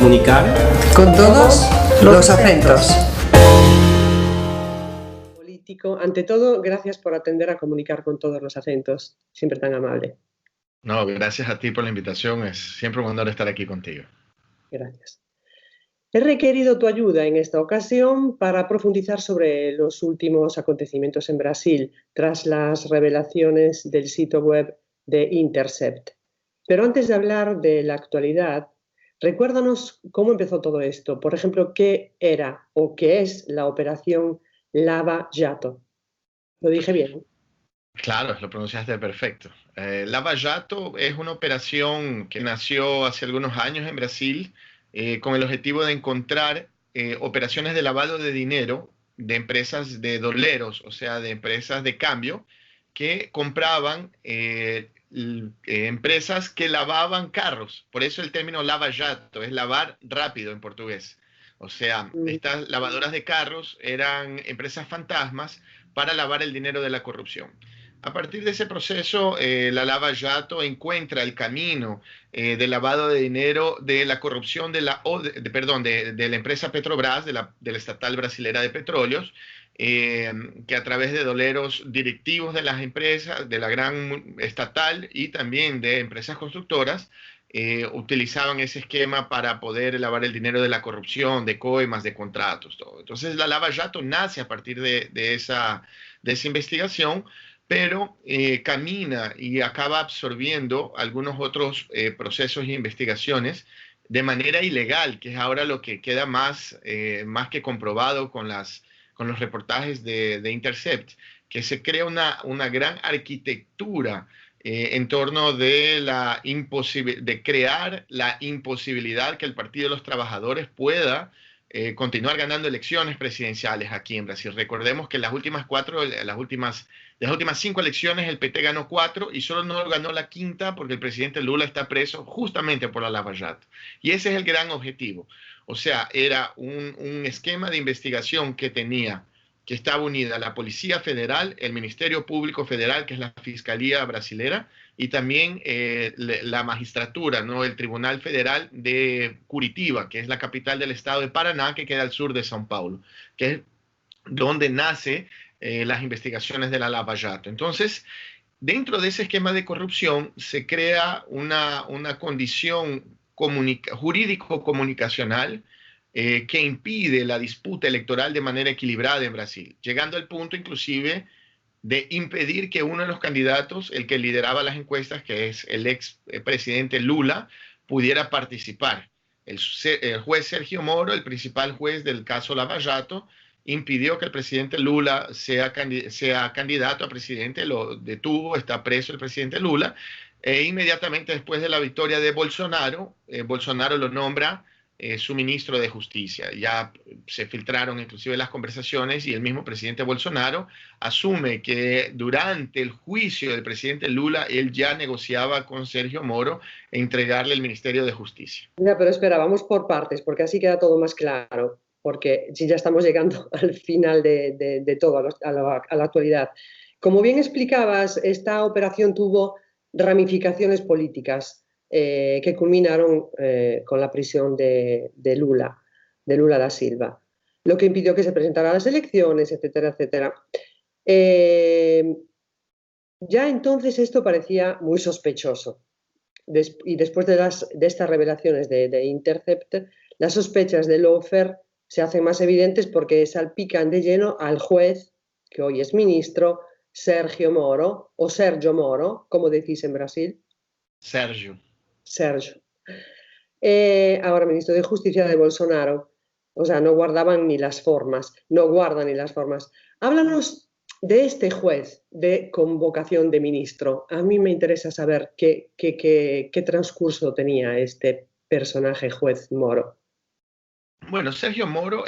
comunicar con todos los acentos. Político, ante todo, gracias por atender a comunicar con todos los acentos, siempre tan amable. No, gracias a ti por la invitación, es siempre un honor estar aquí contigo. Gracias. He requerido tu ayuda en esta ocasión para profundizar sobre los últimos acontecimientos en Brasil tras las revelaciones del sitio web de Intercept. Pero antes de hablar de la actualidad, recuérdanos cómo empezó todo esto. Por ejemplo, ¿qué era o qué es la operación Lava Jato? ¿Lo dije bien? Claro, lo pronunciaste perfecto. Lava Jato es una operación que nació hace algunos años en Brasil con el objetivo de encontrar operaciones de lavado de dinero de empresas de doleros, o sea, de empresas de cambio que compraban empresas que lavaban carros. Por eso el término Lava Jato es lavar rápido en portugués. O sea, estas lavadoras de carros eran empresas fantasmas para lavar el dinero de la corrupción. A partir de ese proceso, la Lava Jato encuentra el camino del lavado de dinero de la corrupción de la empresa Petrobras, de la estatal brasilera de petróleos, que a través de doleros directivos de las empresas, de la gran estatal y también de empresas constructoras, utilizaban ese esquema para poder lavar el dinero de la corrupción, de coimas, de contratos, todo. Entonces la Lava Jato nace a partir de esa investigación, pero camina y acaba absorbiendo algunos otros procesos e investigaciones de manera ilegal, que es ahora lo que queda más que comprobado con los reportajes de Intercept, que se crea una gran arquitectura en torno de de crear la imposibilidad que el Partido de los Trabajadores pueda continuar ganando elecciones presidenciales aquí en Brasil. Recordemos que las últimas 5 elecciones el PT ganó 4 y solo no ganó la quinta porque el presidente Lula está preso justamente por la Lava Jato. Y ese es el gran objetivo. O sea, era un esquema de investigación que estaba unida a la Policía Federal, el Ministerio Público Federal, que es la Fiscalía Brasilera, y también la magistratura, ¿no? El Tribunal Federal de Curitiba, que es la capital del estado de Paraná, que queda al sur de São Paulo, que es donde nace las investigaciones de la Lava Jato. Entonces, dentro de ese esquema de corrupción se crea una condición jurídico-comunicacional que impide la disputa electoral de manera equilibrada en Brasil, llegando al punto inclusive de impedir que uno de los candidatos, el que lideraba las encuestas, que es el ex presidente Lula, pudiera participar. El juez Sergio Moro, el principal juez del caso Lava Jato, impidió que el presidente Lula sea candidato a presidente, lo detuvo, está preso el presidente Lula, e inmediatamente después de la victoria de Bolsonaro, Bolsonaro lo nombra su ministro de Justicia. Ya se filtraron inclusive las conversaciones y el mismo presidente Bolsonaro asume que durante el juicio del presidente Lula él ya negociaba con Sergio Moro entregarle el Ministerio de Justicia. Ya, pero espera, vamos por partes, porque así queda todo más claro, porque si ya estamos llegando al final de todo, a la actualidad. Como bien explicabas, esta operación tuvo ramificaciones políticas que culminaron con la prisión de Lula da Silva, lo que impidió que se presentara a las elecciones, etcétera, etcétera. Ya entonces esto parecía muy sospechoso. Y después de estas revelaciones de Intercept, las sospechas de lawfare se hacen más evidentes porque salpican de lleno al juez, que hoy es ministro, Sergio Moro, o Sergio Moro, como decís en Brasil. Sergio. Ahora ministro de Justicia de Bolsonaro. O sea, no guardan ni las formas. Háblanos de este juez de convocación de ministro. A mí me interesa saber qué transcurso tenía este personaje, juez Moro. Bueno, Sergio Moro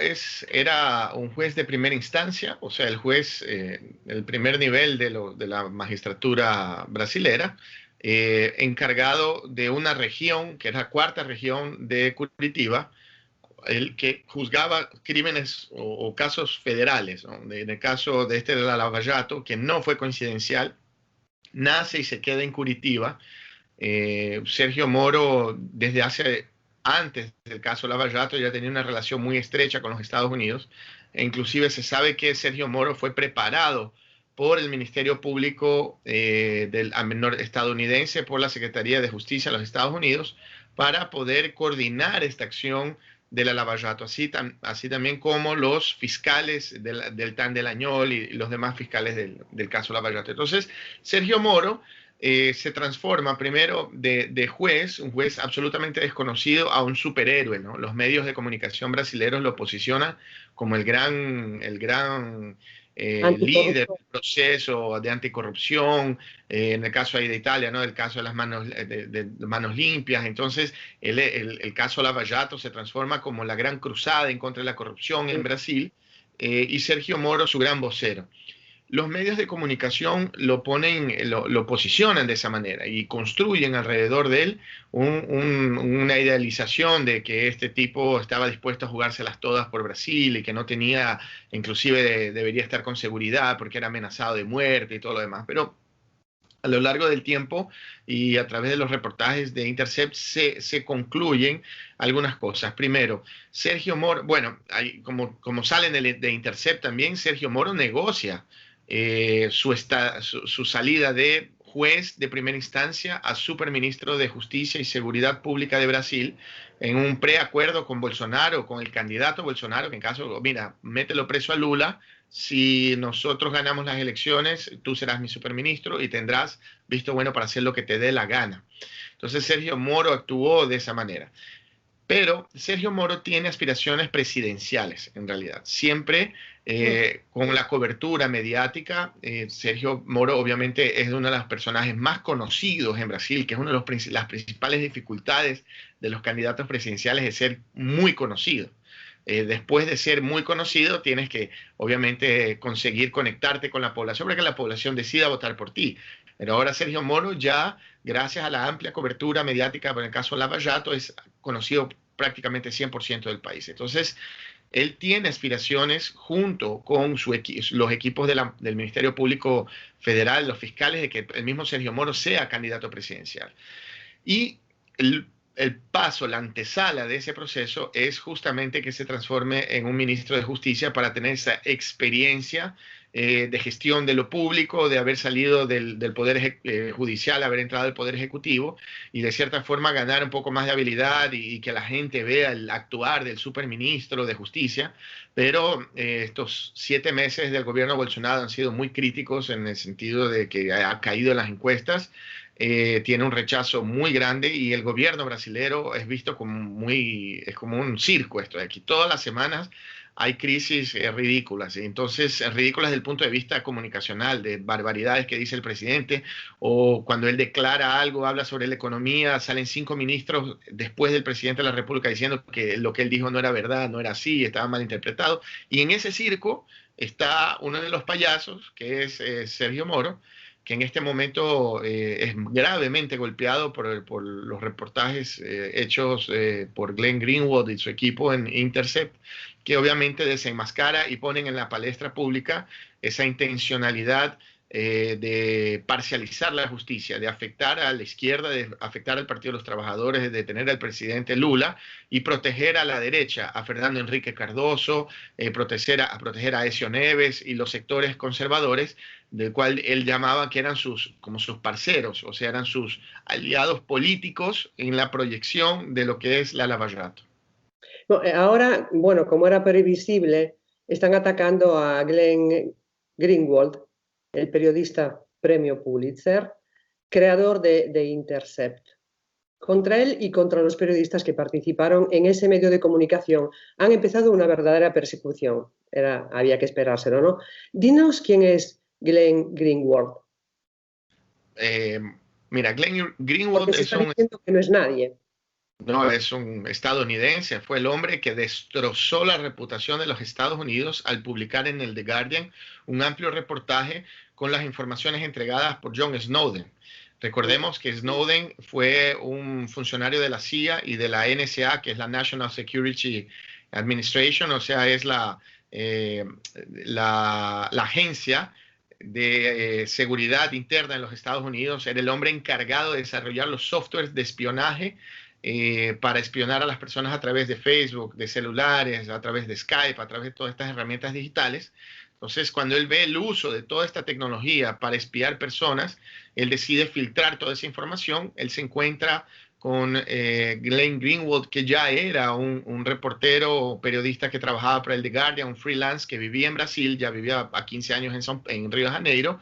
era un juez de primera instancia, o sea, el juez, el primer nivel de la magistratura brasilera, encargado de una región, que era la cuarta región de Curitiba, el que juzgaba crímenes o casos federales, ¿no? En el caso de la Lava Jato, que no fue coincidencial, nace y se queda en Curitiba. Sergio Moro, desde hace antes del caso Lava Jato, ya tenía una relación muy estrecha con los Estados Unidos. E inclusive se sabe que Sergio Moro fue preparado por el Ministerio Público estadounidense, por la Secretaría de Justicia de los Estados Unidos, para poder coordinar esta acción de la Lava Jato, así también como los fiscales del TAN del Añol y los demás fiscales del caso Lava Jato. Entonces, Sergio Moro se transforma primero de juez, un juez absolutamente desconocido, a un superhéroe, ¿no? Los medios de comunicación brasileños lo posicionan como el gran líder del proceso de anticorrupción, en el caso ahí de Italia, ¿no? El caso de las manos limpias. Entonces, el caso Lava Jato se transforma como la gran cruzada en contra de la corrupción en Brasil, y Sergio Moro su gran vocero. Los medios de comunicación lo posicionan de esa manera y construyen alrededor de él una idealización de que este tipo estaba dispuesto a jugárselas todas por Brasil y que no tenía, inclusive debería estar con seguridad porque era amenazado de muerte y todo lo demás. Pero a lo largo del tiempo y a través de los reportajes de Intercept se concluyen algunas cosas. Primero, Sergio Moro, bueno, como salen de Intercept también, Sergio Moro negocia su salida de juez de primera instancia a superministro de Justicia y Seguridad Pública de Brasil en un preacuerdo con Bolsonaro, con el candidato Bolsonaro, que en caso, mira, mételo preso a Lula, si nosotros ganamos las elecciones, tú serás mi superministro y tendrás visto bueno para hacer lo que te dé la gana. Entonces Sergio Moro actuó de esa manera. Pero Sergio Moro tiene aspiraciones presidenciales, en realidad. Siempre con la cobertura mediática, Sergio Moro obviamente es uno de los personajes más conocidos en Brasil, que es una de las principales dificultades de los candidatos presidenciales, de ser muy conocido. Después de ser muy conocido, tienes que obviamente conseguir conectarte con la población para que la población decida votar por ti. Pero ahora Sergio Moro ya, gracias a la amplia cobertura mediática por el caso Lava Jato, es conocido prácticamente 100% del país. Entonces, él tiene aspiraciones junto con los equipos del Ministerio Público Federal, los fiscales, de que el mismo Sergio Moro sea candidato presidencial. Y el paso, la antesala de ese proceso es justamente que se transforme en un ministro de Justicia para tener esa experiencia de gestión de lo público, de haber salido del Poder Judicial, haber entrado al Poder Ejecutivo y de cierta forma ganar un poco más de habilidad y que la gente vea el actuar del superministro de Justicia. Pero estos 7 meses del gobierno Bolsonaro han sido muy críticos en el sentido de que ha caído en las encuestas. Tiene un rechazo muy grande y el gobierno brasilero es visto como es como un circo esto de aquí. Todas las semanas hay crisis ridículas, entonces ridículas desde el punto de vista comunicacional, de barbaridades que dice el presidente, o cuando él declara algo, habla sobre la economía, salen 5 ministros después del presidente de la República diciendo que lo que él dijo no era verdad, no era así, estaba mal interpretado. Y en ese circo está uno de los payasos, que es Sergio Moro, que en este momento es gravemente golpeado por los reportajes hechos por Glenn Greenwald y su equipo en Intercept, que obviamente desenmascara y ponen en la palestra pública esa intencionalidad de parcializar la justicia, de afectar a la izquierda, de afectar al Partido de los Trabajadores, de detener al presidente Lula y proteger a la derecha, a Fernando Henrique Cardoso, proteger a Aécio Neves y los sectores conservadores, del cual él llamaba que eran como sus parceros, o sea, eran sus aliados políticos en la proyección de lo que es la Lava Jato. Ahora, bueno, como era previsible, están atacando a Glenn Greenwald, el periodista premio Pulitzer, creador de Intercept. Contra él y contra los periodistas que participaron en ese medio de comunicación han empezado una verdadera persecución. Había que esperárselo, ¿no? Dinos quién es Glenn Greenwald. Mira, Glenn Greenwald porque se está diciendo que no es nadie. No, es un estadounidense, fue el hombre que destrozó la reputación de los Estados Unidos al publicar en el The Guardian un amplio reportaje con las informaciones entregadas por John Snowden. Recordemos que Snowden fue un funcionario de la CIA y de la NSA, que es la National Security Administration, o sea, es la agencia de seguridad interna en los Estados Unidos. Era el hombre encargado de desarrollar los softwares de espionaje para espionar a las personas a través de Facebook, de celulares, a través de Skype, a través de todas estas herramientas digitales. Entonces, cuando él ve el uso de toda esta tecnología para espiar personas, él decide filtrar toda esa información. Él se encuentra con Glenn Greenwald, que ya era un reportero o periodista que trabajaba para el The Guardian, un freelance que vivía en Brasil, ya vivía a 15 años en Río de Janeiro,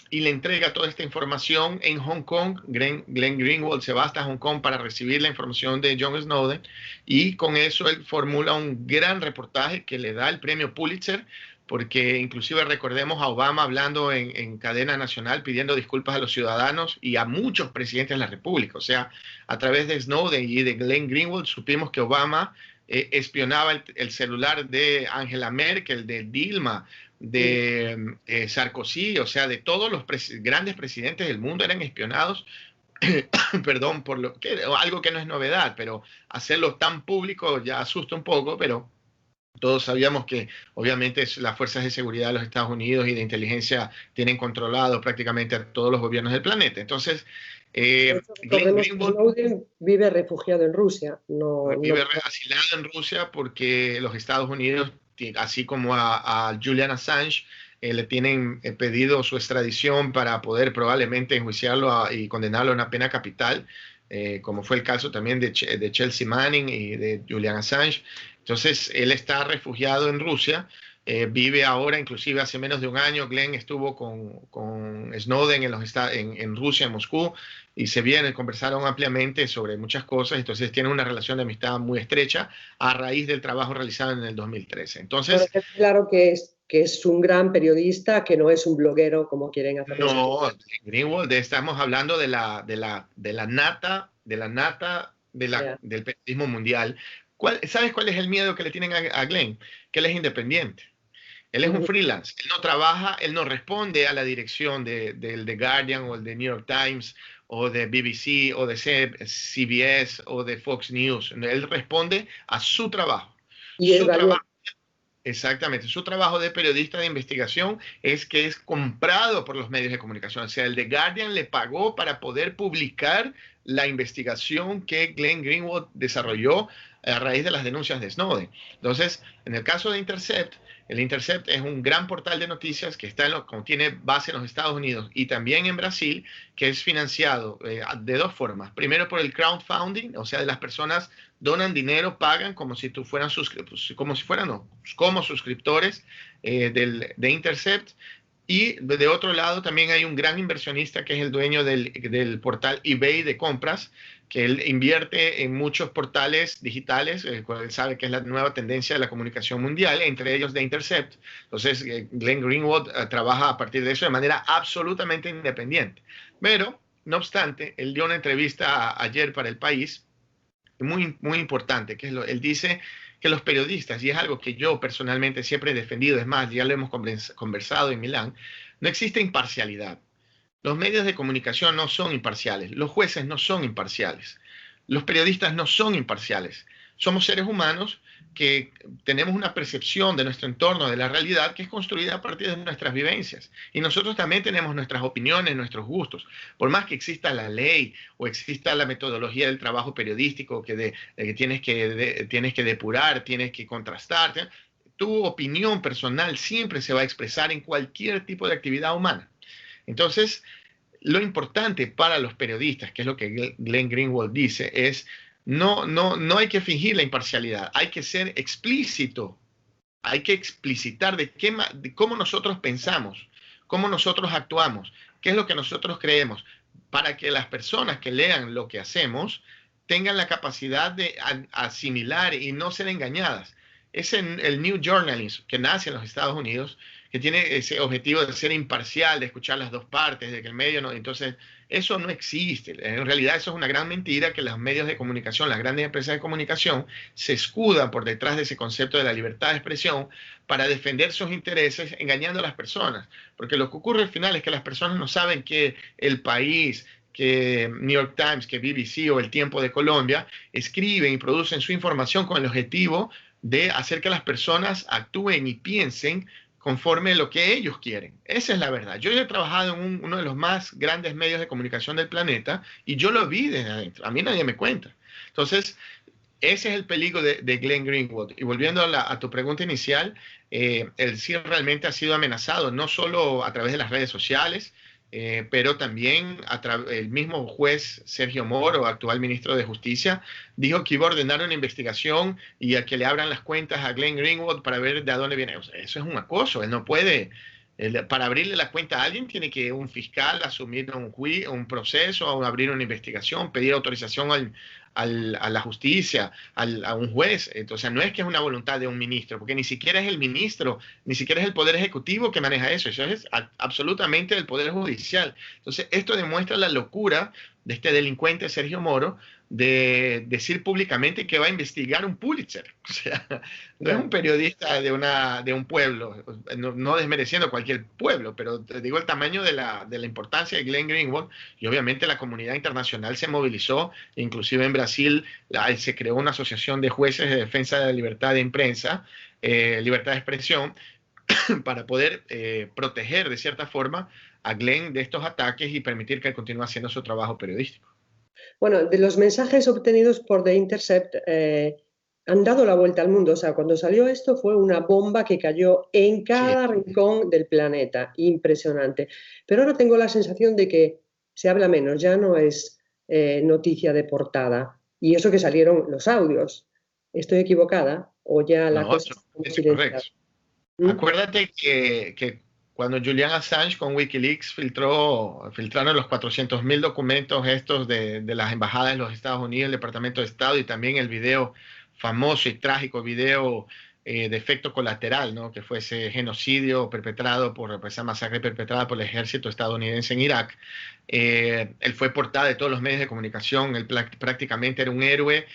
y le entrega toda esta información en Hong Kong. Glenn Greenwald se va hasta Hong Kong para recibir la información de John Snowden, y con eso él formula un gran reportaje que le da el premio Pulitzer, porque inclusive recordemos a Obama hablando en cadena nacional pidiendo disculpas a los ciudadanos y a muchos presidentes de la República. O sea, a través de Snowden y de Glenn Greenwald supimos que Obama espionaba el celular de Angela Merkel, de Dilma, de Sarkozy, o sea, de todos los grandes presidentes del mundo eran espionados. Perdón por algo que no es novedad, pero hacerlo tan público ya asusta un poco, pero todos sabíamos que obviamente las fuerzas de seguridad de los Estados Unidos y de inteligencia tienen controlado prácticamente a todos los gobiernos del planeta. Entonces, Snowden vive refugiado en Rusia. Vive asilado en Rusia porque los Estados Unidos, así como a Julian Assange, le tienen pedido su extradición para poder probablemente enjuiciarlo y condenarlo a una pena capital, como fue el caso también de Chelsea Manning y de Julian Assange. Entonces, él está refugiado en Rusia, vive ahora, inclusive hace menos de un año, Glenn estuvo con Snowden en Rusia, en Moscú, y conversaron ampliamente sobre muchas cosas. Entonces, tienen una relación de amistad muy estrecha a raíz del trabajo realizado en el 2013. Entonces, pero claro que es un gran periodista, que no es un bloguero como quieren hacer. No, Greenwald, estamos hablando de la nata del periodismo mundial. ¿Sabes cuál es el miedo que le tienen a Glenn? Que él es independiente. Él es un freelance. Él no trabaja, él no responde a la dirección del The Guardian o el de New York Times o de BBC o de CBS o de Fox News. Él responde a su trabajo. Y su trabajo. Exactamente, su trabajo de periodista de investigación es que es comprado por los medios de comunicación. O sea, el The Guardian le pagó para poder publicar la investigación que Glenn Greenwald desarrolló a raíz de las denuncias de Snowden. Entonces, en el caso de Intercept, el Intercept es un gran portal de noticias que tiene base en los Estados Unidos y también en Brasil, que es financiado de dos formas. Primero por el crowdfunding, o sea, de las personas donan dinero, pagan como si fueran como suscriptores de Intercept. Y de otro lado también hay un gran inversionista que es el dueño del portal eBay de compras, que él invierte en muchos portales digitales, el cual él sabe que es la nueva tendencia de la comunicación mundial, entre ellos de Intercept. Entonces, Glenn Greenwald trabaja a partir de eso de manera absolutamente independiente. Pero, no obstante, él dio una entrevista ayer para El País, muy, muy importante, que él dice que los periodistas, y es algo que yo personalmente siempre he defendido, es más, ya lo hemos conversado en Milán, no existe imparcialidad. Los medios de comunicación no son imparciales, los jueces no son imparciales, los periodistas no son imparciales. Somos seres humanos que tenemos una percepción de nuestro entorno, de la realidad, que es construida a partir de nuestras vivencias. Y nosotros también tenemos nuestras opiniones, nuestros gustos. Por más que exista la ley o exista la metodología del trabajo periodístico que tienes que depurar, tienes que contrastar, tu opinión personal siempre se va a expresar en cualquier tipo de actividad humana. Entonces, lo importante para los periodistas, que es lo que Glenn Greenwald dice, es no hay que fingir la imparcialidad, hay que ser explícito, hay que explicitar de cómo nosotros pensamos, cómo nosotros actuamos, qué es lo que nosotros creemos, para que las personas que lean lo que hacemos tengan la capacidad de asimilar y no ser engañadas. Es el New Journalism que nace en los Estados Unidos, que tiene ese objetivo de ser imparcial, de escuchar las dos partes, de que el medio no. Entonces, eso no existe. En realidad, eso es una gran mentira que los medios de comunicación, las grandes empresas de comunicación, se escudan por detrás de ese concepto de la libertad de expresión para defender sus intereses, engañando a las personas. Porque lo que ocurre al final es que las personas no saben que El País, que New York Times, que BBC o El Tiempo de Colombia escriben y producen su información con el objetivo de hacer que las personas actúen y piensen conforme a lo que ellos quieren. Esa es la verdad. Yo he trabajado en uno de los más grandes medios de comunicación del planeta y yo lo vi desde adentro. A mí nadie me cuenta. Entonces, ese es el peligro de Glenn Greenwald. Y volviendo a tu pregunta inicial, él sí realmente ha sido amenazado, no solo a través de las redes sociales, pero también el mismo juez Sergio Moro, actual ministro de Justicia, dijo que iba a ordenar una investigación y a que le abran las cuentas a Glenn Greenwald para ver de dónde viene. O sea, eso es un acoso. Él no puede, para abrirle la cuenta a alguien tiene que un fiscal asumir un proceso, o abrir una investigación, pedir autorización a la justicia, a un juez. Entonces, no es que es una voluntad de un ministro, porque ni siquiera es el ministro, ni siquiera es el Poder Ejecutivo que maneja eso es absolutamente el Poder Judicial. Entonces, esto demuestra la locura de este delincuente Sergio Moro de decir públicamente que va a investigar un Pulitzer. O sea, no es un periodista de un pueblo, no desmereciendo cualquier pueblo, pero te digo el tamaño de la importancia de Glenn Greenwald, y obviamente la comunidad internacional se movilizó, inclusive en Brasil se creó una asociación de jueces de defensa de la libertad de prensa, libertad de expresión, para poder proteger de cierta forma a Glenn de estos ataques y permitir que él continúe haciendo su trabajo periodístico. Bueno, de los mensajes obtenidos por The Intercept han dado la vuelta al mundo. O sea, cuando salió esto fue una bomba que cayó en cada rincón del planeta. Impresionante. Pero ahora tengo la sensación de que se habla menos, ya no es noticia de portada. Y eso que salieron los audios. ¿Estoy equivocada? ¿O ya la cosa es correcto? Acuérdate que cuando Julian Assange con Wikileaks filtraron los 400.000 documentos estos de las embajadas de los Estados Unidos, el Departamento de Estado, y también el video famoso y trágico video de efecto colateral, ¿no? Que fue ese genocidio perpetrado esa masacre perpetrada por el ejército estadounidense en Irak. Él fue portada de todos los medios de comunicación, él prácticamente era un héroe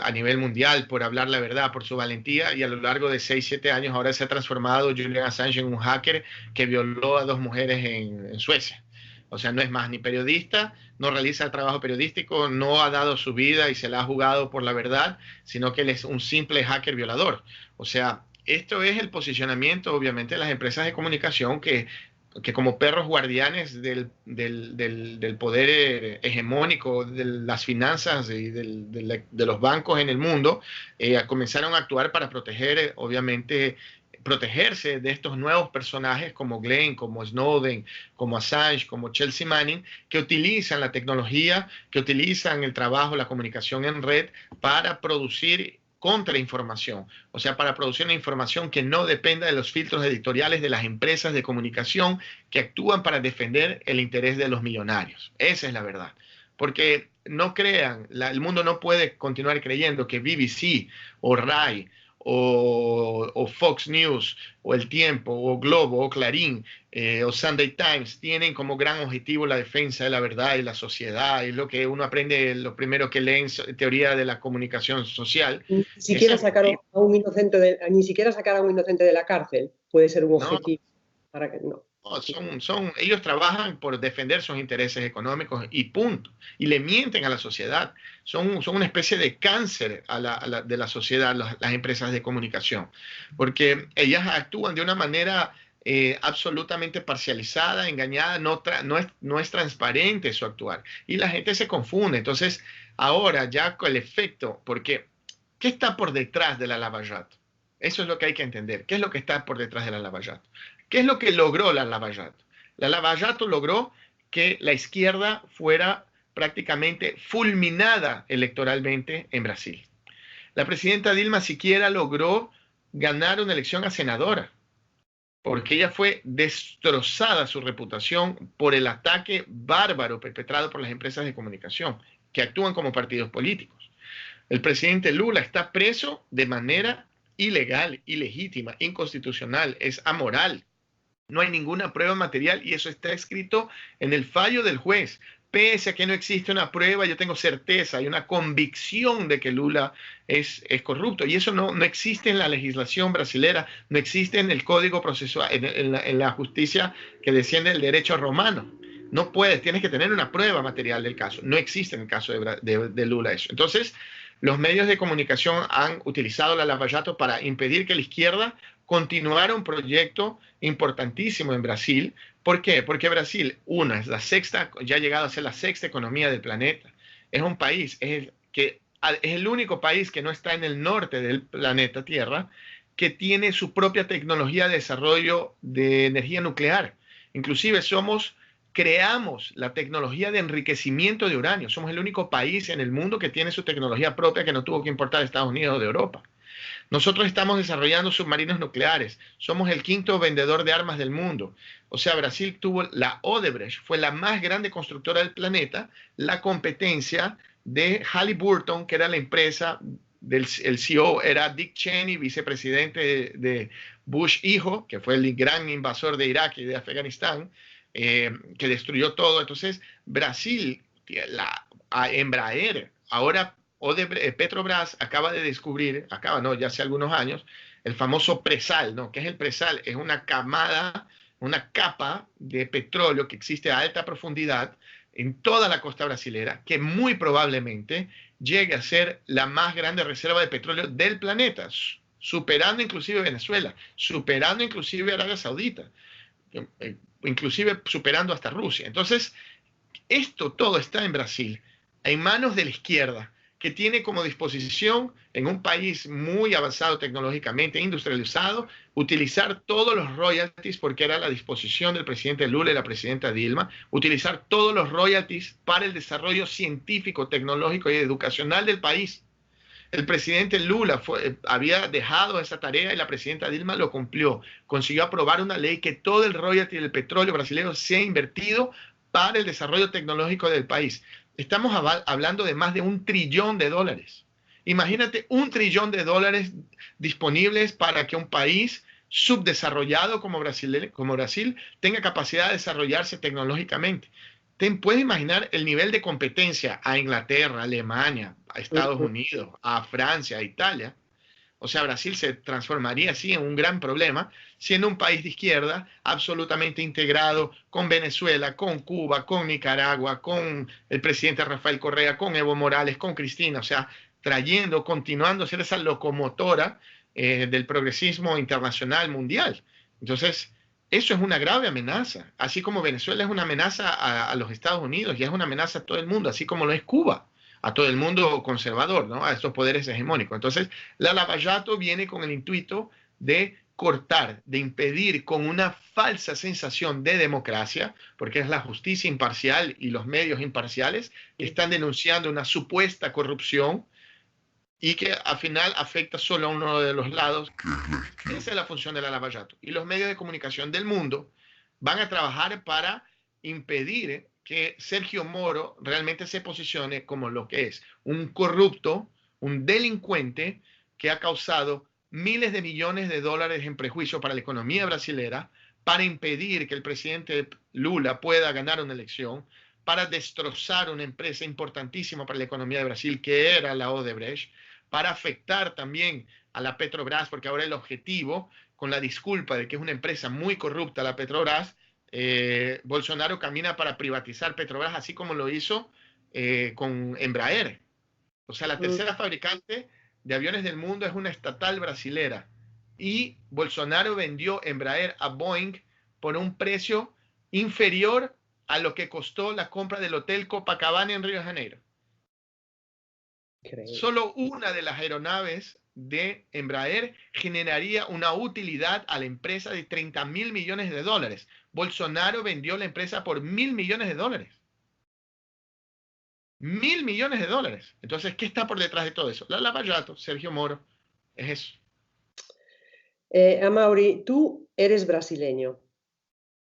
a nivel mundial por hablar la verdad, por su valentía, y a lo largo de 6-7 años ahora se ha transformado Julian Assange en un hacker que violó a 2 mujeres en Suecia. O sea, no es más ni periodista, no realiza el trabajo periodístico, no ha dado su vida y se la ha jugado por la verdad, sino que él es un simple hacker violador. O sea, esto es el posicionamiento, obviamente, de las empresas de comunicación que como perros guardianes del poder hegemónico, de las finanzas y de los bancos en el mundo, comenzaron a actuar para proteger, obviamente, protegerse de estos nuevos personajes como Glenn, como Snowden, como Assange, como Chelsea Manning, que utilizan la tecnología, que utilizan el trabajo, la comunicación en red para producir contrainformación, o sea, para producir una información que no dependa de los filtros editoriales de las empresas de comunicación que actúan para defender el interés de los millonarios. Esa es la verdad. Porque no crean, el mundo no puede continuar creyendo que BBC o RAI o Fox News o El Tiempo o Globo o Clarín o Sunday Times tienen como gran objetivo la defensa de la verdad y la sociedad. Es lo que uno aprende, lo primero que lee en teoría de la comunicación social. Ni siquiera sacar a un inocente de la cárcel puede ser un objetivo. Para que no. Ellos trabajan por defender sus intereses económicos y punto. Y le mienten a la sociedad. Son una especie de cáncer de la sociedad, las empresas de comunicación. Porque ellas actúan de una manera absolutamente parcializada, engañada, no es transparente su actuar. Y la gente se confunde. Entonces, ahora ya con el efecto, porque ¿qué está por detrás de la Lavallato? Eso es lo que hay que entender. ¿Qué es lo que está por detrás de la Lavallato? ¿Qué es lo que logró la Lavallato? La Lavallato logró que la izquierda fuera prácticamente fulminada electoralmente en Brasil. La presidenta Dilma siquiera logró ganar una elección a senadora, porque ella fue destrozada su reputación por el ataque bárbaro perpetrado por las empresas de comunicación, que actúan como partidos políticos. El presidente Lula está preso de manera ilegal, ilegítima, inconstitucional, es amoral. No hay ninguna prueba material y eso está escrito en el fallo del juez. Pese a que no existe una prueba, yo tengo certeza, hay una convicción de que Lula es corrupto. Y eso no existe en la legislación brasilera, no existe en el código procesual, en la justicia que desciende del derecho romano. No puedes, tienes que tener una prueba material del caso. No existe en el caso de Lula eso. Entonces, los medios de comunicación han utilizado la Lavallato para impedir que la izquierda continuar un proyecto importantísimo en Brasil. ¿Por qué? Porque Brasil, es la sexta, ya ha llegado a ser la sexta economía del planeta. Es un país, es el único país que no está en el norte del planeta Tierra, que tiene su propia tecnología de desarrollo de energía nuclear. Inclusive creamos la tecnología de enriquecimiento de uranio. Somos el único país en el mundo que tiene su tecnología propia, que no tuvo que importar de Estados Unidos o de Europa. Nosotros estamos desarrollando submarinos nucleares. Somos el quinto vendedor de armas del mundo. O sea, Brasil tuvo la Odebrecht, fue la más grande constructora del planeta, la competencia de Halliburton, que era la empresa el CEO era Dick Cheney, vicepresidente de Bush hijo, que fue el gran invasor de Irak y de Afganistán, que destruyó todo. Entonces, Brasil, Embraer, ahora Petrobras acaba de descubrir, ya hace algunos años, el famoso presal, ¿no? ¿Qué es el presal? Es una capa de petróleo que existe a alta profundidad en toda la costa brasilera, que muy probablemente llegue a ser la más grande reserva de petróleo del planeta, superando inclusive Venezuela, superando inclusive Arabia Saudita, inclusive superando hasta Rusia. Entonces, esto todo está en Brasil, en manos de la izquierda, que tiene como disposición, en un país muy avanzado tecnológicamente, industrializado, utilizar todos los royalties, porque era la disposición del presidente Lula y la presidenta Dilma, utilizar todos los royalties para el desarrollo científico, tecnológico y educacional del país. El presidente Lula había dejado esa tarea y la presidenta Dilma lo cumplió. Consiguió aprobar una ley que todo el royalty del petróleo brasileño sea invertido para el desarrollo tecnológico del país. Estamos hablando de más de $1 trillón. Imagínate $1 trillón disponibles para que un país subdesarrollado como Brasil tenga capacidad de desarrollarse tecnológicamente. ¿Puedes imaginar el nivel de competencia a Inglaterra, a Alemania, a Estados Unidos, a Francia, a Italia? O sea, Brasil se transformaría así en un gran problema, siendo un país de izquierda absolutamente integrado con Venezuela, con Cuba, con Nicaragua, con el presidente Rafael Correa, con Evo Morales, con Cristina, o sea, continuando a ser esa locomotora del progresismo internacional mundial. Entonces, eso es una grave amenaza, así como Venezuela es una amenaza a los Estados Unidos y es una amenaza a todo el mundo, así como lo es Cuba, a todo el mundo conservador, ¿no? A estos poderes hegemónicos. Entonces, la Lava Jato viene con el intuito de cortar, de impedir con una falsa sensación de democracia, porque es la justicia imparcial y los medios imparciales que están denunciando una supuesta corrupción y que al final afecta solo a uno de los lados. Esa es la función de la Lava Jato. Y los medios de comunicación del mundo van a trabajar para impedir que Sergio Moro realmente se posicione como lo que es, un corrupto, un delincuente que ha causado miles de millones de dólares en prejuicio para la economía brasilera, para impedir que el presidente Lula pueda ganar una elección, para destrozar una empresa importantísima para la economía de Brasil, que era la Odebrecht, para afectar también a la Petrobras, porque ahora el objetivo, con la disculpa de que es una empresa muy corrupta la Petrobras, Bolsonaro camina para privatizar Petrobras, así como lo hizo con Embraer. O sea, la tercera fabricante de aviones del mundo es una estatal brasilera. Y Bolsonaro vendió Embraer a Boeing por un precio inferior a lo que costó la compra del Hotel Copacabana en Río de Janeiro. Increíble. Solo una de las aeronaves de Embraer generaría una utilidad a la empresa de $30.000 millones. Bolsonaro vendió la empresa por $1.000 millones. $1.000 millones. Entonces, ¿qué está por detrás de todo eso? La Lava Jato, Sergio Moro, es eso. Amaury, tú eres brasileño.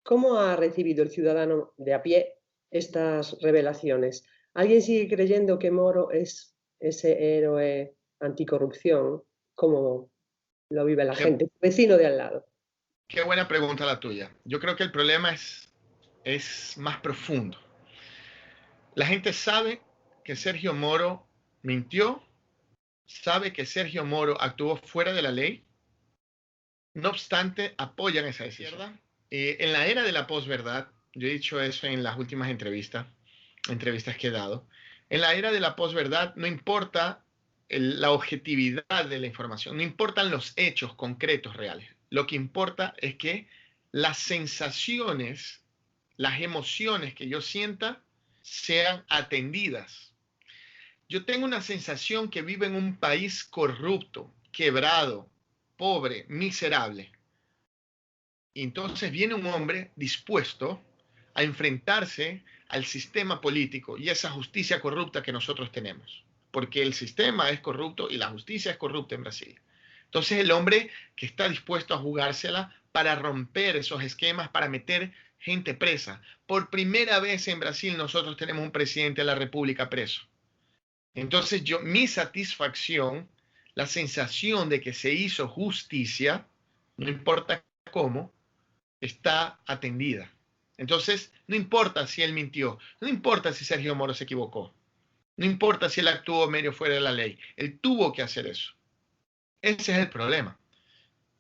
¿Cómo ha recibido el ciudadano de a pie estas revelaciones? ¿Alguien sigue creyendo que Moro es ese héroe anticorrupción? ¿Cómo lo vive la gente? Vecino de al lado. Qué buena pregunta la tuya. Yo creo que el problema es más profundo. La gente sabe que Sergio Moro mintió, sabe que Sergio Moro actuó fuera de la ley, no obstante, apoyan esa decisión. En la era de la posverdad, yo he dicho eso en las últimas entrevistas que he dado, en la era de la posverdad no importa la objetividad de la información, no importan los hechos concretos reales. Lo que importa es que las sensaciones, las emociones que yo sienta sean atendidas. Yo tengo una sensación que vivo en un país corrupto, quebrado, pobre, miserable. Y entonces viene un hombre dispuesto a enfrentarse al sistema político y esa justicia corrupta que nosotros tenemos. Porque el sistema es corrupto y la justicia es corrupta en Brasil. Entonces el hombre que está dispuesto a jugársela para romper esos esquemas, para meter gente presa. Por primera vez en Brasil nosotros tenemos un presidente de la República preso. Entonces mi satisfacción, la sensación de que se hizo justicia, no importa cómo, está atendida. Entonces, no importa si él mintió, no importa si Sergio Moro se equivocó, no importa si él actuó medio fuera de la ley, él tuvo que hacer eso. Ese es el problema.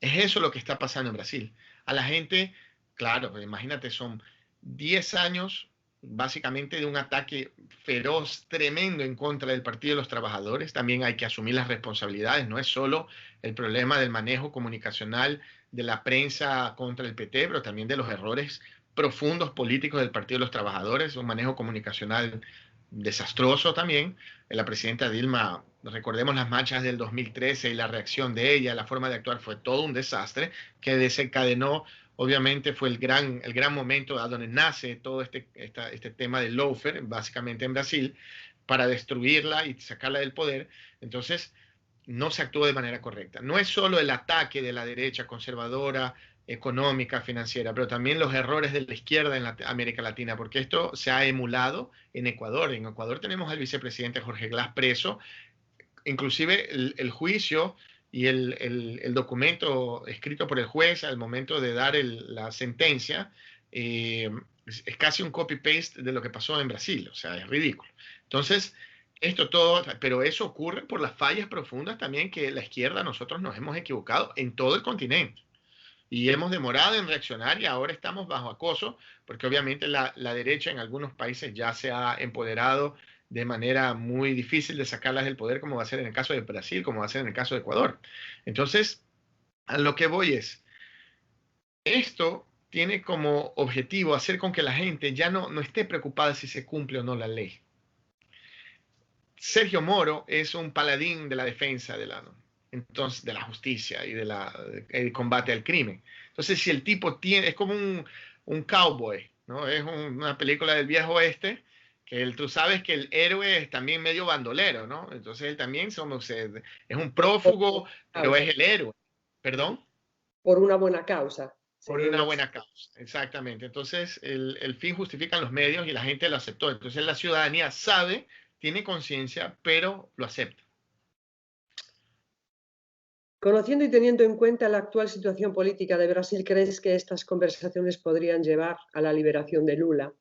Es eso lo que está pasando en Brasil. A la gente, claro, pues imagínate, son 10 años básicamente de un ataque feroz, tremendo en contra del Partido de los Trabajadores. También hay que asumir las responsabilidades. No es solo el problema del manejo comunicacional de la prensa contra el PT, pero también de los errores profundos políticos del Partido de los Trabajadores, un manejo comunicacional desastroso también. La presidenta Dilma, recordemos las marchas del 2013 y la reacción de ella, la forma de actuar fue todo un desastre que desencadenó, obviamente fue el gran momento a donde nace todo este tema del lawfare, básicamente en Brasil, para destruirla y sacarla del poder. Entonces, no se actuó de manera correcta. No es solo el ataque de la derecha conservadora, económica, financiera, pero también los errores de la izquierda en América Latina, porque esto se ha emulado en Ecuador. En Ecuador tenemos al vicepresidente Jorge Glass preso, inclusive el juicio y el documento escrito por el juez al momento de dar la sentencia es casi un copy-paste de lo que pasó en Brasil, o sea, es ridículo. Entonces, esto todo, pero eso ocurre por las fallas profundas también que la izquierda, nosotros nos hemos equivocado en todo el continente. Y hemos demorado en reaccionar y ahora estamos bajo acoso, porque obviamente la derecha en algunos países ya se ha empoderado de manera muy difícil de sacarlas del poder, como va a ser en el caso de Brasil, como va a ser en el caso de Ecuador. Entonces, a lo que voy es, esto tiene como objetivo hacer con que la gente ya no esté preocupada si se cumple o no la ley. Sergio Moro es un paladín de la defensa de la justicia y del combate al crimen. Entonces, si el tipo es como un cowboy, ¿no? Es una película del viejo oeste, que tú sabes que el héroe es también medio bandolero, ¿no? Entonces, él también es un prófugo, pero es el héroe. ¿Perdón? Por una buena causa. Por una buena causa, exactamente. Entonces, el fin justifica los medios y la gente lo aceptó. Entonces, la ciudadanía sabe, tiene conciencia, pero lo acepta. Conociendo y teniendo en cuenta la actual situación política de Brasil, ¿crees que estas conversaciones podrían llevar a la liberación de Lula?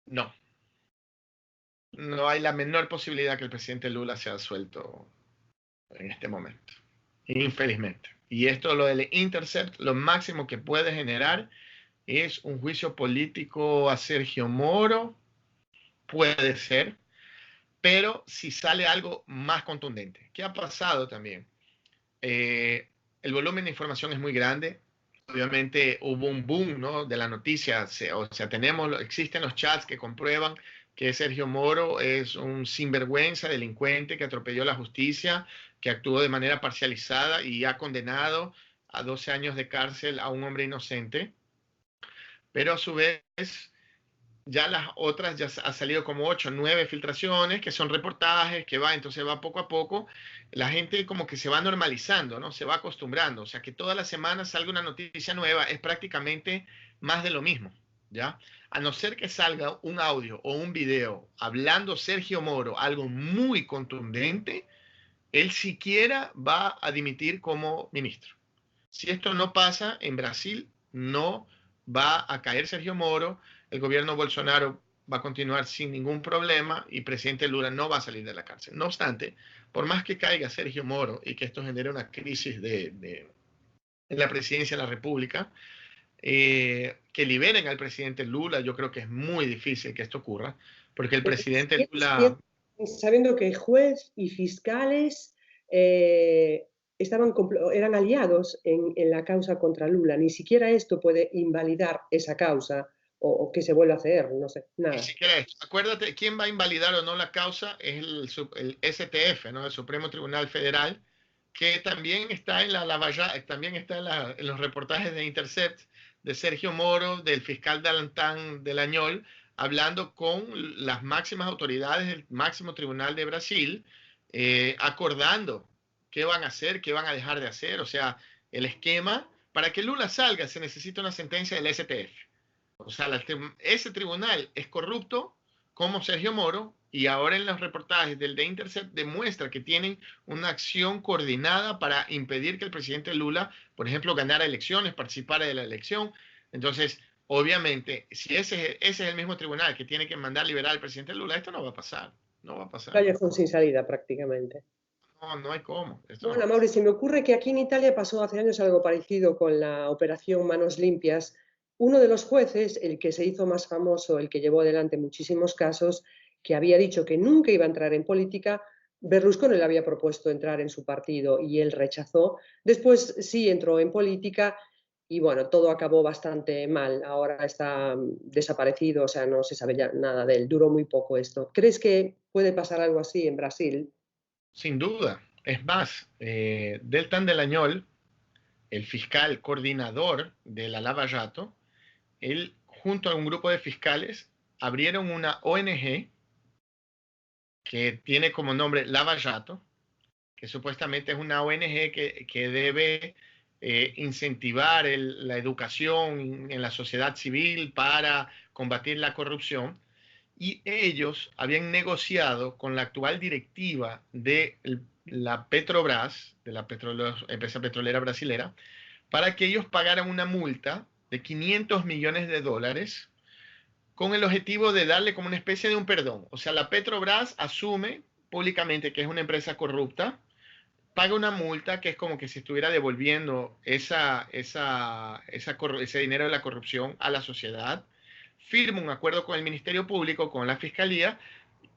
No. No hay la menor posibilidad que el presidente Lula sea suelto en este momento, infelizmente. Y esto, lo del Intercept, lo máximo que puede generar es un juicio político a Sergio Moro, puede ser, pero si sale algo más contundente. ¿Qué ha pasado también? El volumen de información es muy grande. Obviamente hubo un boom, ¿no?, de la noticia. O sea, existen los chats que comprueban que Sergio Moro es un sinvergüenza, delincuente que atropelló la justicia, que actuó de manera parcializada y ha condenado a 12 años de cárcel a un hombre inocente. Pero a su vez, ya las otras, ya ha salido como 8 o 9 filtraciones, que son reportajes, entonces va poco a poco, la gente como que se va normalizando, ¿no? Se va acostumbrando, o sea que todas las semanas salga una noticia nueva, es prácticamente más de lo mismo, ¿ya? A no ser que salga un audio o un video hablando Sergio Moro, algo muy contundente, él siquiera va a dimitir como ministro. Si esto no pasa, en Brasil no va a caer Sergio Moro, el gobierno Bolsonaro va a continuar sin ningún problema y presidente Lula no va a salir de la cárcel. No obstante, por más que caiga Sergio Moro y que esto genere una crisis en la presidencia de la República, que liberen al presidente Lula, yo creo que es muy difícil que esto ocurra, porque el presidente Lula... Sabiendo que juez y fiscales eran aliados en la causa contra Lula. Ni siquiera esto puede invalidar esa causa o que se vuelva a hacer, no sé, Ni nada. siquiera esto. Acuérdate, quién va a invalidar o no la causa es el STF, ¿no? El Supremo Tribunal Federal, que también está en también está en los reportajes de Intercept de Sergio Moro, del fiscal Dalantán del Añol, hablando con las máximas autoridades del máximo tribunal de Brasil, acordando qué van a hacer, qué van a dejar de hacer. O sea, el esquema para que Lula salga se necesita una sentencia del STF. O sea, ese tribunal es corrupto como Sergio Moro, y ahora en los reportajes del The Intercept demuestra que tienen una acción coordinada para impedir que el presidente Lula, por ejemplo, ganara elecciones, participara de la elección. Entonces, obviamente, si ese es el mismo tribunal que tiene que mandar liberar al presidente Lula, esto no va a pasar. No va a pasar. Callejón sin salida prácticamente. No, no hay cómo. Esto no va Bueno, a Mauri, pasar. se me ocurre que aquí en Italia pasó hace años algo parecido con la operación Manos Limpias. Uno de los jueces, el que se hizo más famoso, el que llevó adelante muchísimos casos, que había dicho que nunca iba a entrar en política, Berlusconi le había propuesto entrar en su partido y él rechazó. Después sí entró en política y bueno, todo acabó bastante mal. Ahora está desaparecido, o sea, no se sabe ya nada de él. Duró muy poco esto. ¿Crees que puede pasar algo así en Brasil? Sin duda. Es más, Deltan Delañol, el fiscal coordinador de la Lava Jato, él junto a un grupo de fiscales abrieron una ONG que tiene como nombre Lava Jato, que supuestamente es una ONG que debe incentivar la educación en la sociedad civil para combatir la corrupción. Y ellos habían negociado con la actual directiva de la Petrobras, de la empresa petrolera brasilera, para que ellos pagaran una multa de 500 millones de dólares con el objetivo de darle como una especie de un perdón. O sea, la Petrobras asume públicamente que es una empresa corrupta, paga una multa que es como que si estuviera devolviendo ese dinero de la corrupción a la sociedad, firma un acuerdo con el Ministerio Público, con la Fiscalía,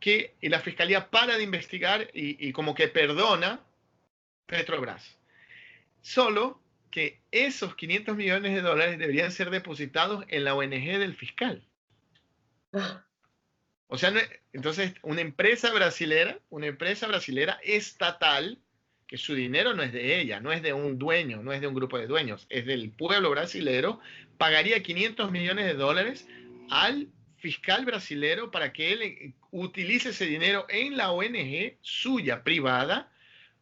y la Fiscalía para de investigar y como que perdona Petrobras. Solo que esos 500 millones de dólares deberían ser depositados en la ONG del fiscal. Ah, O sea, entonces una empresa brasilera estatal, que su dinero no es de ella, no es de un dueño, no es de un grupo de dueños, es del pueblo brasilero, pagaría 500 millones de dólares al fiscal brasilero para que él utilice ese dinero en la ONG suya, privada,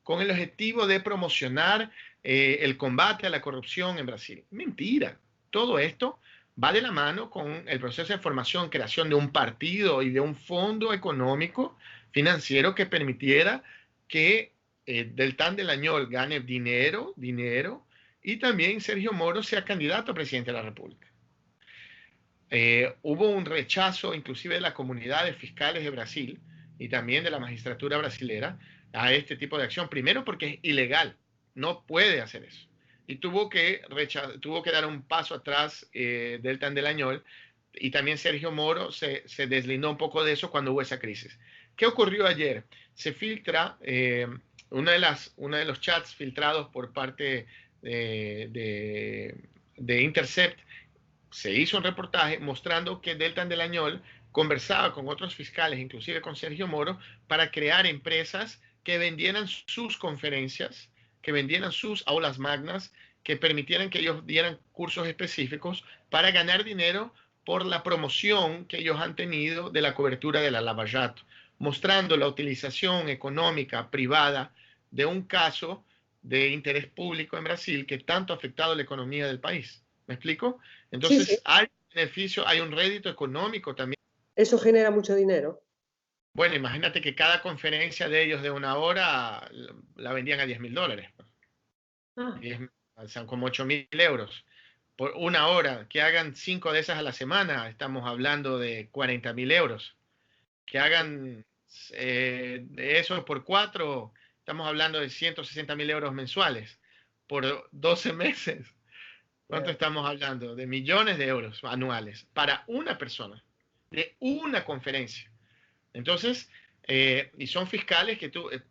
con el objetivo de promocionar el combate a la corrupción en Brasil. Mentira. Todo esto va de la mano con el proceso de formación, creación de un partido y de un fondo económico financiero que permitiera que Deltan Delañol gane dinero, y también Sergio Moro sea candidato a presidente de la República. Hubo un rechazo inclusive de la comunidad de fiscales de Brasil y también de la magistratura brasilera a este tipo de acción. Primero porque es ilegal, no puede hacer eso. Y tuvo que dar un paso atrás Deltan Delañol, y también Sergio Moro se deslindó un poco de eso cuando hubo esa crisis. ¿Qué ocurrió ayer? Se filtra uno de los chats filtrados por parte de Intercept. Se hizo un reportaje mostrando que Deltan Delañol conversaba con otros fiscales, inclusive con Sergio Moro, para crear empresas que vendieran sus conferencias, que vendieran sus aulas magnas, que permitieran que ellos dieran cursos específicos para ganar dinero por la promoción que ellos han tenido de la cobertura de la Lava Jato, mostrando la utilización económica privada de un caso de interés público en Brasil que tanto ha afectado la economía del país. ¿Me explico? sí, sí, Entonces, hay beneficio, hay un rédito económico también. eso genera mucho dinero. Bueno, imagínate que cada conferencia de ellos de una hora la vendían a 10.000 dólares. Ah, Son como 8.000 euros. Por una hora, que hagan 5 de esas a la semana, estamos hablando de 40.000 euros. Que hagan de eso por 4, estamos hablando de 160.000 euros mensuales. Por 12 meses. ¿Cuánto estamos hablando? De millones de euros anuales para una persona, de una conferencia. Entonces, Y son fiscales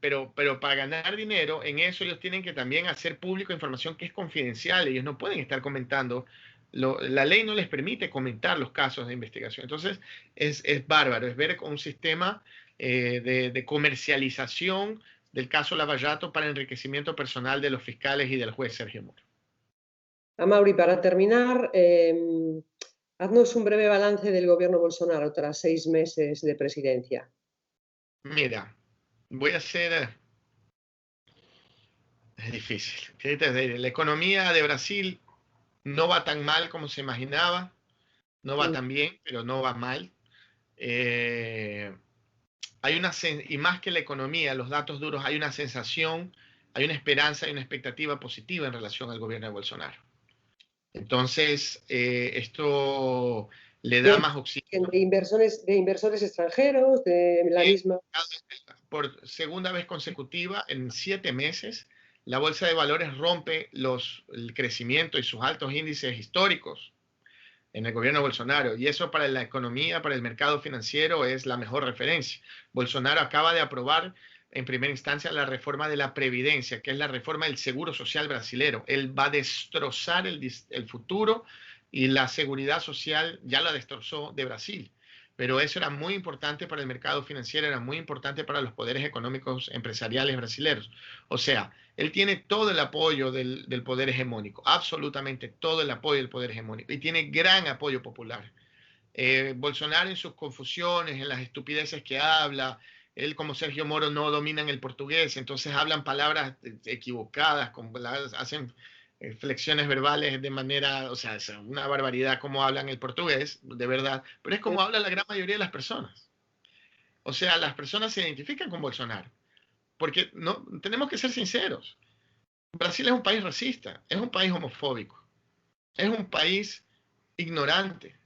pero para ganar dinero en eso ellos tienen que también hacer público información que es confidencial. Ellos no pueden estar comentando. La ley no les permite comentar los casos de investigación. Entonces es bárbaro, es ver un sistema de comercialización del caso Lavallato para enriquecimiento personal de los fiscales y del juez Sergio Moro. Amaury, para terminar, haznos un breve balance del gobierno Bolsonaro tras 6 meses de presidencia. Mira, voy a hacer... Es difícil. ¿Qué te diré? La economía de Brasil no va tan mal como se imaginaba. No va tan bien, pero no va mal. Y más que la economía, los datos duros, hay una sensación, hay una esperanza, hay una expectativa positiva en relación al gobierno de Bolsonaro. Entonces, esto le da más oxígeno. De inversores extranjeros, de la misma... Por segunda vez consecutiva, en 7 meses, la bolsa de valores rompe el crecimiento y sus altos índices históricos en el gobierno de Bolsonaro. Y eso para la economía, para el mercado financiero, es la mejor referencia. Bolsonaro acaba de aprobar en primera instancia la reforma de la previdencia, que es la reforma del seguro social brasilero. Él va a destrozar el futuro y la seguridad social ya la destrozó de Brasil. Pero eso era muy importante para el mercado financiero, era muy importante para los poderes económicos empresariales brasileños. O sea, él tiene todo el apoyo del poder hegemónico, absolutamente todo el apoyo del poder hegemónico, y tiene gran apoyo popular. Bolsonaro en sus confusiones, en las estupideces que habla, él como Sergio Moro no dominan el portugués, entonces hablan palabras equivocadas, hacen flexiones verbales de manera, o sea, es una barbaridad cómo hablan el portugués, de verdad, pero es como habla la gran mayoría de las personas. O sea, las personas se identifican con Bolsonaro, porque no, tenemos que ser sinceros. Brasil es un país racista, es un país homofóbico, es un país ignorante.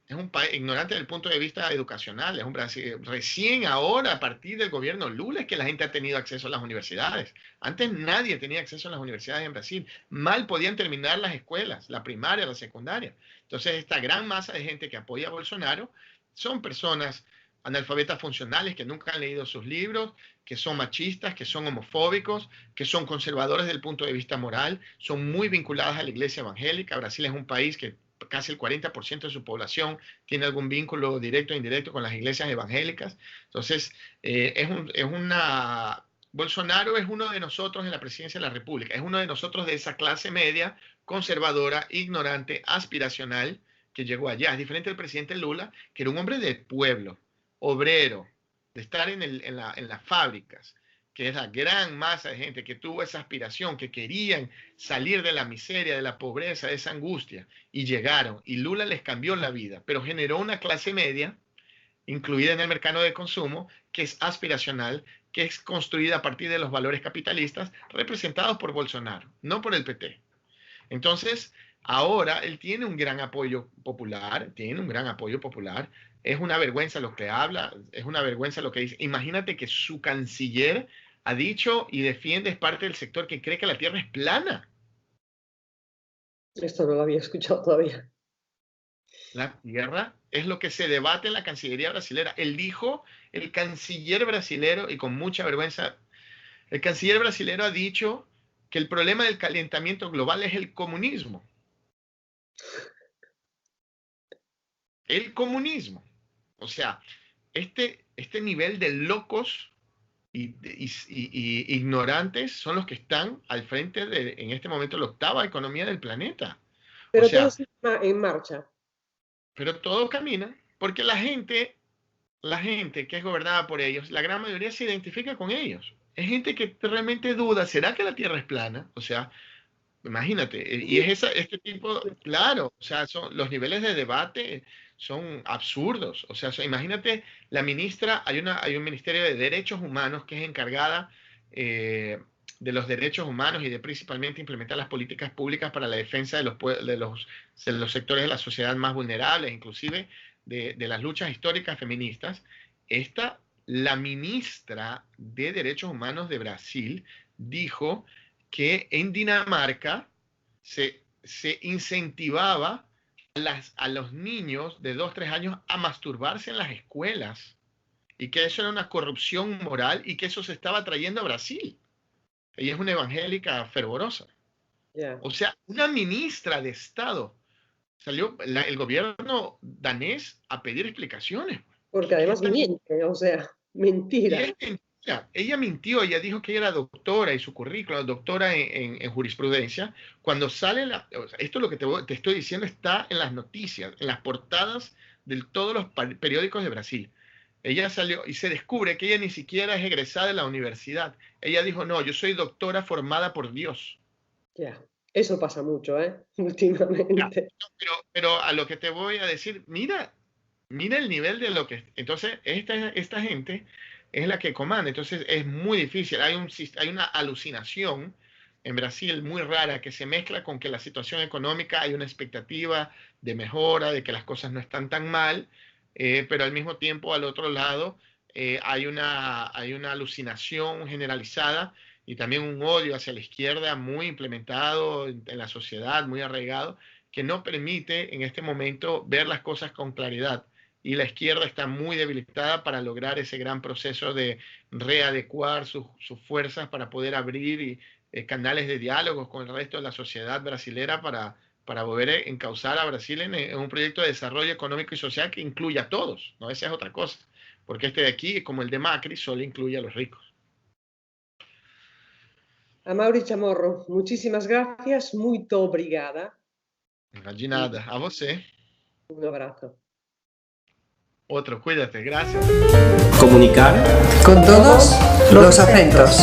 Es un país ignorante desde el punto de vista educacional. Es un Brasil, recién ahora, a partir del gobierno Lula, es que la gente ha tenido acceso a las universidades. Antes nadie tenía acceso a las universidades en Brasil. Mal podían terminar las escuelas, la primaria, la secundaria. Entonces, esta gran masa de gente que apoya a Bolsonaro son personas analfabetas funcionales que nunca han leído sus libros, que son machistas, que son homofóbicos, que son conservadores desde el punto de vista moral, son muy vinculadas a la iglesia evangélica. Brasil es un país que casi el 40% de su población tiene algún vínculo directo e indirecto con las iglesias evangélicas. Entonces, Bolsonaro es uno de nosotros en la presidencia de la República, es uno de nosotros de esa clase media, conservadora, ignorante, aspiracional, que llegó allá. Es diferente del presidente Lula, que era un hombre de pueblo, obrero, de estar en las fábricas, que es la gran masa de gente que tuvo esa aspiración, que querían salir de la miseria, de la pobreza, de esa angustia, y llegaron. Y Lula les cambió la vida, pero generó una clase media, incluida en el mercado de consumo, que es aspiracional, que es construida a partir de los valores capitalistas, representados por Bolsonaro, no por el PT. Entonces, ahora él tiene un gran apoyo popular, Es una vergüenza lo que habla, es una vergüenza lo que dice. Imagínate que su canciller ha dicho y defiende, es parte del sector que cree que la Tierra es plana. Esto no lo había escuchado todavía. La Tierra es lo que se debate en la Cancillería brasilera. Él dijo, el canciller brasilero, y con mucha vergüenza, el canciller brasilero ha dicho que el problema del calentamiento global es el comunismo. El comunismo. O sea, este nivel de locos y ignorantes son los que están al frente de, en este momento, la octava economía del planeta. Pero o sea, todo está en marcha. Pero todo camina porque la gente que es gobernada por ellos, la gran mayoría se identifica con ellos. Es gente que realmente duda, ¿será que la Tierra es plana? O sea, imagínate, y es este tipo, claro, o sea, los niveles de debate son absurdos. O sea, imagínate, la ministra, hay un Ministerio de Derechos Humanos que es encargada de los derechos humanos y de principalmente implementar las políticas públicas para la defensa de los sectores de la sociedad más vulnerables, inclusive de las luchas históricas feministas. La ministra de Derechos Humanos de Brasil dijo que en Dinamarca se incentivaba a los niños de 2, 3 años a masturbarse en las escuelas y que eso era una corrupción moral y que eso se estaba trayendo a Brasil. Ella es una evangélica fervorosa. Ya. O sea, una ministra de Estado salió el gobierno danés a pedir explicaciones. Porque además miente, o sea, mentira. Y es mentira. Ella mintió, ella dijo que ella era doctora y su currículum, doctora en jurisprudencia. Cuando sale, o sea, esto es lo que te estoy diciendo, está en las noticias, en las portadas de todos los periódicos de Brasil. Ella salió y se descubre que ella ni siquiera es egresada de la universidad. Ella dijo, no, yo soy doctora formada por Dios. Ya, eso pasa mucho, últimamente. Pero a lo que te voy a decir, mira el nivel de lo que... Entonces, esta gente es la que comanda. Entonces, es muy difícil. Hay una alucinación en Brasil muy rara que se mezcla con que la situación económica, hay una expectativa de mejora, de que las cosas no están tan mal, pero al mismo tiempo, al otro lado, hay una alucinación generalizada y también un odio hacia la izquierda muy implementado en la sociedad, muy arraigado, que no permite en este momento ver las cosas con claridad. Y la izquierda está muy debilitada para lograr ese gran proceso de readecuar sus fuerzas para poder abrir canales de diálogos con el resto de la sociedad brasilera para volver a encauzar a Brasil en un proyecto de desarrollo económico y social que incluya a todos, ¿no? Esa es otra cosa, porque este de aquí, como el de Macri, solo incluye a los ricos. Amaury Chamorro, muchísimas gracias, muito obrigada. De nada, a você. Un abrazo. Otro, cuídate, gracias. Comunicar Con todos los acentos.